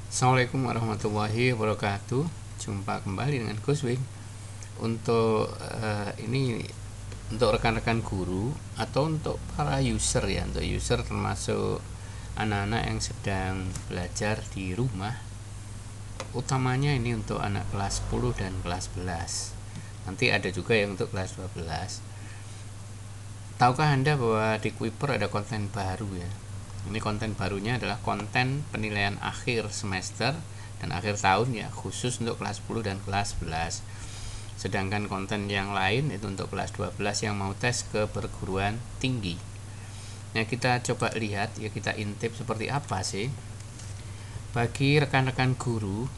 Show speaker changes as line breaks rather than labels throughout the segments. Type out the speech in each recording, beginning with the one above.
Assalamualaikum warahmatullahi wabarakatuh. Jumpa kembali dengan Gus Wing. Untuk ini untuk rekan-rekan guru atau untuk para user ya. Untuk user termasuk anak-anak yang sedang belajar di rumah. Utamanya ini untuk anak kelas 10 dan kelas 11. Nanti ada juga yang untuk kelas 12. Tahukah Anda bahwa di Kuiper ada konten baru ya? Ini konten barunya adalah konten penilaian akhir semester dan akhir tahun ya, khusus untuk kelas 10 dan kelas 11. Sedangkan konten yang lain itu untuk kelas 12 yang mau tes ke perguruan tinggi. Nah, kita coba lihat ya, kita intip seperti apa sih. Bagi rekan-rekan guru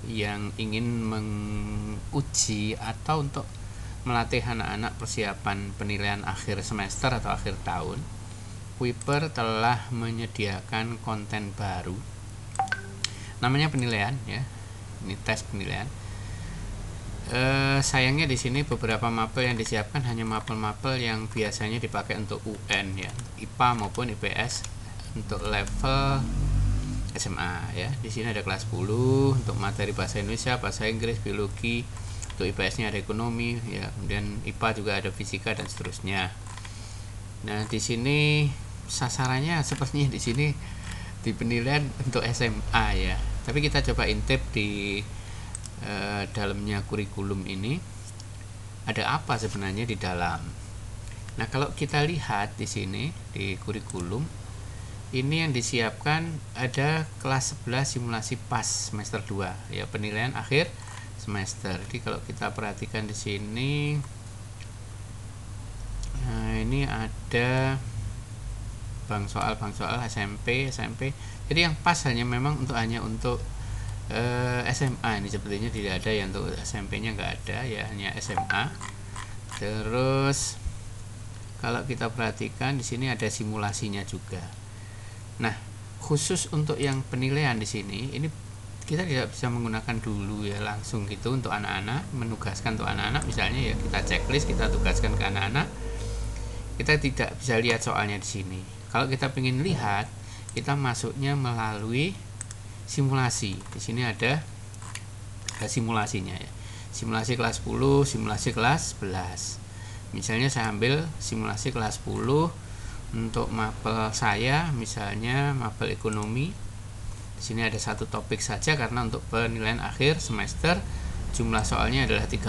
yang ingin menguji atau untuk melatih anak-anak persiapan penilaian akhir semester atau akhir tahun, Kuiper telah menyediakan konten baru namanya penilaian ya. Ini tes penilaian. Sayangnya di sini beberapa mapel yang disiapkan hanya mapel-mapel yang biasanya dipakai untuk UN ya, IPA maupun IPS untuk level SMA ya. Di sini ada kelas 10 untuk materi bahasa Indonesia, bahasa Inggris, biologi. Untuk IPS-nya ada ekonomi ya, kemudian IPA juga ada fisika dan seterusnya. Nah, di sini sasarannya sepertinya di sini di penilaian untuk SMA ya. Tapi kita coba intip di dalamnya kurikulum ini ada apa sebenarnya di dalam. Nah, kalau kita lihat di sini di kurikulum ini yang disiapkan ada kelas 11 simulasi PAS semester 2 ya, penilaian akhir semester. Jadi kalau kita perhatikan di sini, nah ini ada bang soal SMP. Jadi yang pas hanya untuk SMA. Ini sepertinya tidak ada ya, untuk SMP-nya nggak ada ya, hanya SMA. Terus kalau kita perhatikan di sini ada simulasinya juga. Nah, khusus untuk yang penilaian di sini, ini kita tidak bisa menggunakan dulu ya langsung gitu untuk anak-anak, menugaskan untuk anak-anak misalnya ya, kita checklist, kita tugaskan ke anak-anak. Kita tidak bisa lihat soalnya di sini. Kalau kita ingin lihat, kita masuknya melalui simulasi. Di sini ada simulasinya ya. Simulasi kelas 10, simulasi kelas 11. Misalnya saya ambil simulasi kelas 10 untuk mapel saya, misalnya mapel ekonomi. Di sini ada satu topik saja karena untuk penilaian akhir semester jumlah soalnya adalah 30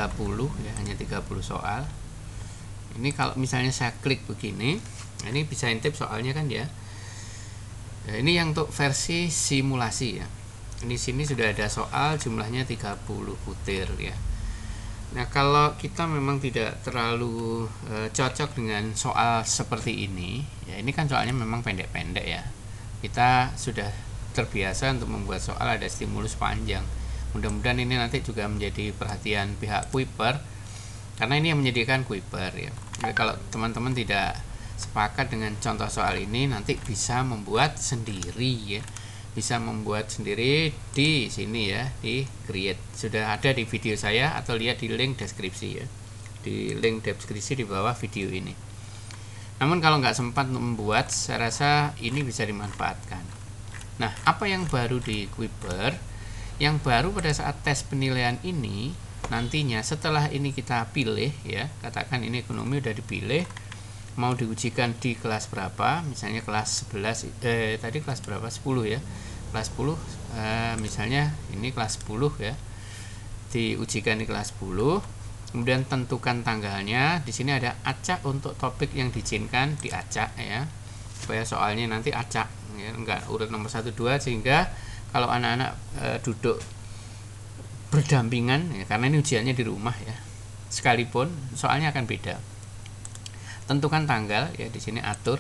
ya, hanya 30 soal. Ini kalau misalnya saya klik begini, ini bisa intip soalnya kan ya. Nah, ini yang untuk versi simulasi ya. Ini sini sudah ada soal jumlahnya 30 butir ya. Nah, kalau kita memang tidak terlalu cocok dengan soal seperti ini ya, ini kan soalnya memang pendek-pendek ya. Kita sudah terbiasa untuk membuat soal ada stimulus panjang. Mudah-mudahan ini nanti juga menjadi perhatian pihak Kuiper, karena ini yang menyediakan Kuiper ya. Jadi kalau teman-teman tidak sepakat dengan contoh soal ini, nanti bisa membuat sendiri ya, bisa membuat sendiri di sini ya, di create. Sudah ada di video saya, atau lihat di link deskripsi ya, di link deskripsi di bawah video ini. Namun kalau nggak sempat membuat, saya rasa ini bisa dimanfaatkan. Nah, apa yang baru di Kuiper? Yang baru pada saat tes penilaian ini, nantinya setelah ini kita pilih ya, katakan ini ekonomi udah dipilih, mau diujikan di kelas berapa, misalnya kelas 11 tadi kelas berapa, 10 ya, kelas 10 misalnya ini kelas 10 ya, diujikan di kelas 10. Kemudian tentukan tanggalnya. Di sini ada acak untuk topik yang diizinkan diacak ya, supaya soalnya nanti acak ya, enggak urut nomor 1 2, sehingga kalau anak-anak duduk berdampingan ya, karena ini ujiannya di rumah ya, sekalipun soalnya akan beda. Tentukan tanggal ya, di sini atur.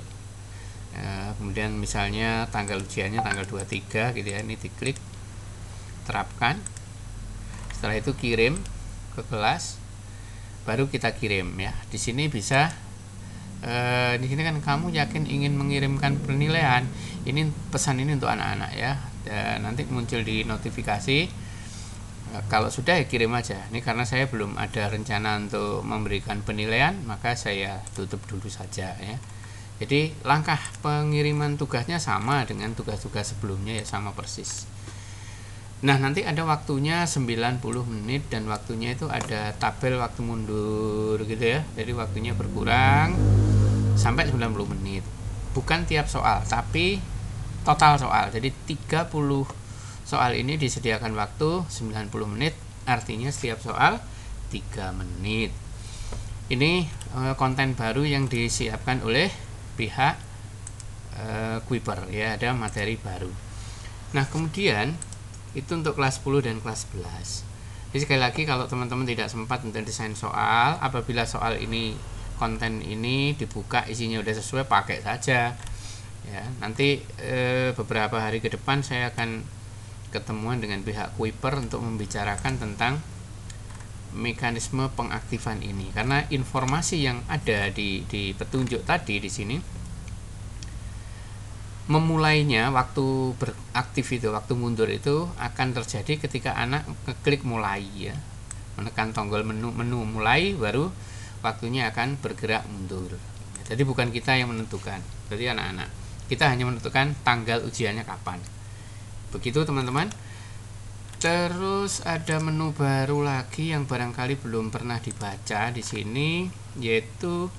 Kemudian misalnya tanggal ujiannya tanggal 23 gitu ya, ini diklik, terapkan. Setelah itu kirim ke kelas, baru kita kirim ya. Di sini bisa di sini kan kamu yakin ingin mengirimkan penilaian, ini pesan ini untuk anak-anak ya. Dan nanti muncul di notifikasi. Kalau sudah ya kirim aja. Ini karena saya belum ada rencana untuk memberikan penilaian, maka saya tutup dulu saja ya. Jadi langkah pengiriman tugasnya sama dengan tugas-tugas sebelumnya ya, sama persis. Nah, nanti ada waktunya 90 menit dan waktunya itu ada tabel waktu mundur gitu ya. Jadi waktunya berkurang sampai 90 menit. Bukan tiap soal, tapi total soal. Jadi 30 soal ini disediakan waktu 90 menit, artinya setiap soal 3 menit. Ini konten baru yang disiapkan oleh pihak Kuiper ya, ada materi baru. Nah, kemudian itu untuk kelas 10 dan kelas 11. Jadi sekali lagi, kalau teman-teman tidak sempat untuk desain soal, apabila soal ini, konten ini dibuka isinya udah sesuai, pakai saja ya. Nanti beberapa hari ke depan saya akan ketemuan dengan pihak Kuiper untuk membicarakan tentang mekanisme pengaktifan ini, karena informasi yang ada di petunjuk tadi di sini, memulainya waktu beraktif itu, waktu mundur itu akan terjadi ketika anak ngeklik mulai ya, menekan tombol menu mulai, baru waktunya akan bergerak mundur. Jadi bukan kita yang menentukan, berarti anak-anak, kita hanya menentukan tanggal ujiannya kapan. Begitu teman-teman. Terus ada menu baru lagi yang barangkali belum pernah dibaca di sini, yaitu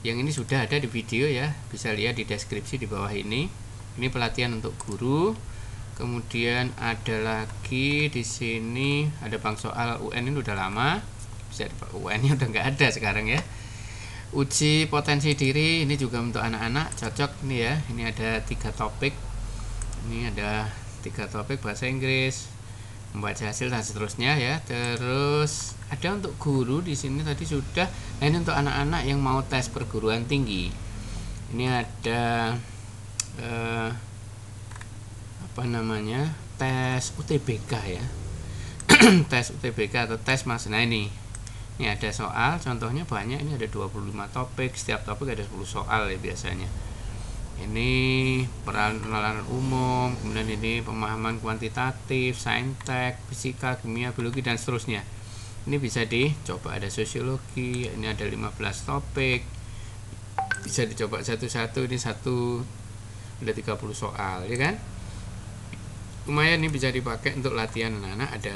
yang ini sudah ada di video ya, bisa lihat di deskripsi di bawah ini. Ini pelatihan untuk guru. Kemudian ada lagi di sini ada bank soal UN, ini udah lama. Bisa UN-nya udah nggak ada sekarang ya. Uji potensi diri ini juga untuk anak-anak, cocok nih ya. Ini ada 3 topik. Ini ada 3 topik bahasa Inggris, membaca hasil dan seterusnya ya. Terus ada untuk guru di sini tadi sudah. Nah, ini untuk anak-anak yang mau tes perguruan tinggi. Ini ada apa namanya, tes UTBK ya. Tes UTBK atau tes mas. Nah, ini ada soal, contohnya banyak, ini ada 25 topik, setiap topik ada 10 soal ya biasanya. Ini pengenalan umum, kemudian ini pemahaman kuantitatif, saintek, fisika, kimia, biologi dan seterusnya. Ini bisa dicoba, ada sosiologi, ini ada 15 topik, bisa dicoba satu-satu. Ini satu ada 30 soal ya kan, lumayan. Ini bisa dipakai untuk latihan anak-anak. Ada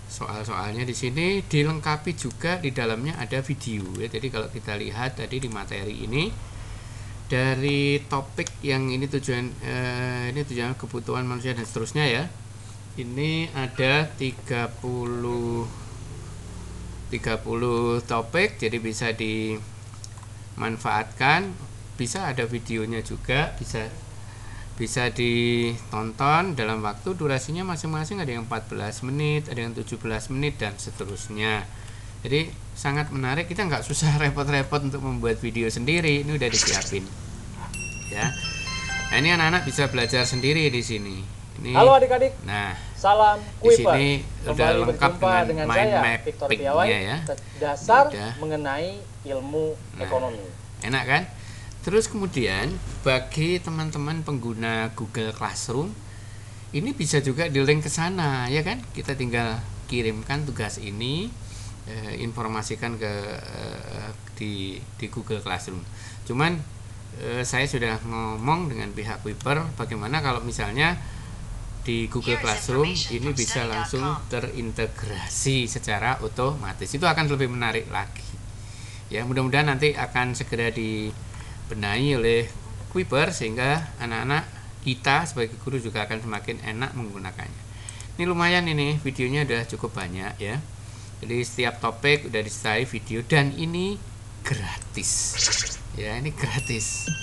soal-soalnya di sini, dilengkapi juga di dalamnya ada video ya. Jadi kalau kita lihat tadi di materi ini, dari topik yang ini tujuan kebutuhan manusia dan seterusnya ya, ini ada 30 topik, jadi bisa dimanfaatkan. Bisa ada videonya juga, bisa ditonton dalam waktu, durasinya masing-masing ada yang 14 menit, ada yang 17 menit dan seterusnya. Jadi sangat menarik, kita nggak susah repot-repot untuk membuat video sendiri, ini udah disiapin ya. Nah, ini anak-anak bisa belajar sendiri di sini. Ini,
halo adik-adik.
Nah,
salam
di
Kuiper.
sini udah lengkap dengan mind mappingnya ya.
Dasar
udah
mengenai ilmu ekonomi.
Enak kan? Terus kemudian bagi teman-teman pengguna Google Classroom, ini bisa juga di-link ke sana ya kan. Kita tinggal kirimkan tugas ini, informasikan ke di Google Classroom. Cuman saya sudah ngomong dengan pihak Kuiper bagaimana kalau misalnya di Google Classroom ini bisa langsung terintegrasi secara otomatis. Itu akan lebih menarik lagi. Ya, mudah-mudahan nanti akan segera dibenahi oleh Kuiper sehingga anak-anak kita sebagai guru juga akan semakin enak menggunakannya. Ini lumayan, ini videonya udah cukup banyak ya. Jadi setiap topik udah disertai video dan ini gratis. Ya, ini gratis.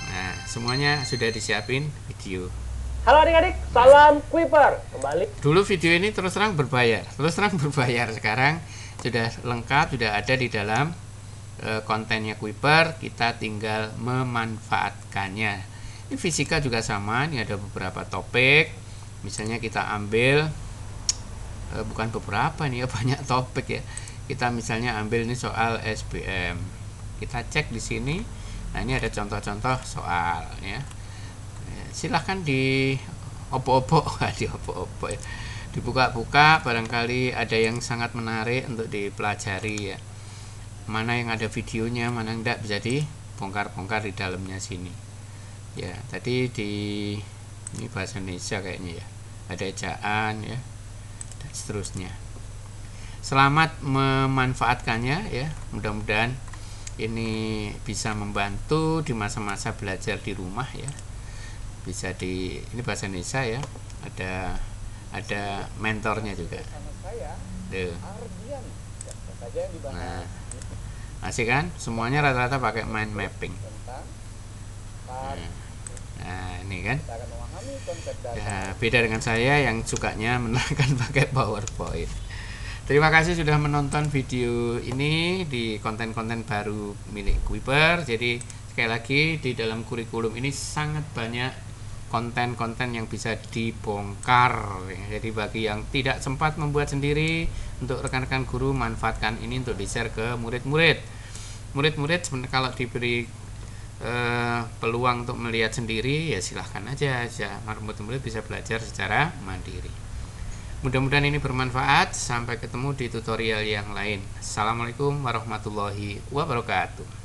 Nah, semuanya sudah disiapin video.
Halo adik-adik, salam Kuiper. Kembali.
Dulu video ini terus terang berbayar. Sekarang sudah lengkap, sudah ada di dalam kontennya Kuiper, kita tinggal memanfaatkannya. Ini fisika juga sama, ini ada beberapa topik. Misalnya kita ambil bukan beberapa nih ya, banyak topik ya. Kita misalnya ambil ini soal SBM. Kita cek di sini. Nah, ini ada contoh-contoh soal ya. Silahkan di opo-opo ya. Dibuka-buka, barangkali ada yang sangat menarik untuk dipelajari ya. Mana yang ada videonya, mana yang tidak, bisa dibongkar-bongkar di dalamnya sini. Ya, tadi ini bahasa Indonesia kayaknya ya. ada ejaan ya, dan seterusnya. Selamat memanfaatkannya ya. Mudah-mudahan ini bisa membantu di masa-masa belajar di rumah ya. Bisa ini bahasa Indonesia ya. Ada mentornya juga. Tuh. Nah, asik kan? Semuanya rata-rata pakai mind mapping. Nah, ini kan. Ya, beda dengan saya yang sukanya menerangkan pakai PowerPoint. Terima kasih sudah menonton video ini di konten-konten baru milik Kuiper. Jadi sekali lagi di dalam kurikulum ini sangat banyak konten-konten yang bisa dibongkar. Jadi bagi yang tidak sempat membuat sendiri, untuk rekan-rekan guru manfaatkan ini untuk di-share ke murid-murid. Murid-murid kalau diberi peluang untuk melihat sendiri ya silahkan aja. Murid-murid bisa belajar secara mandiri. Mudah-mudahan ini bermanfaat. Sampai ketemu di tutorial yang lain. Assalamualaikum warahmatullahi wabarakatuh.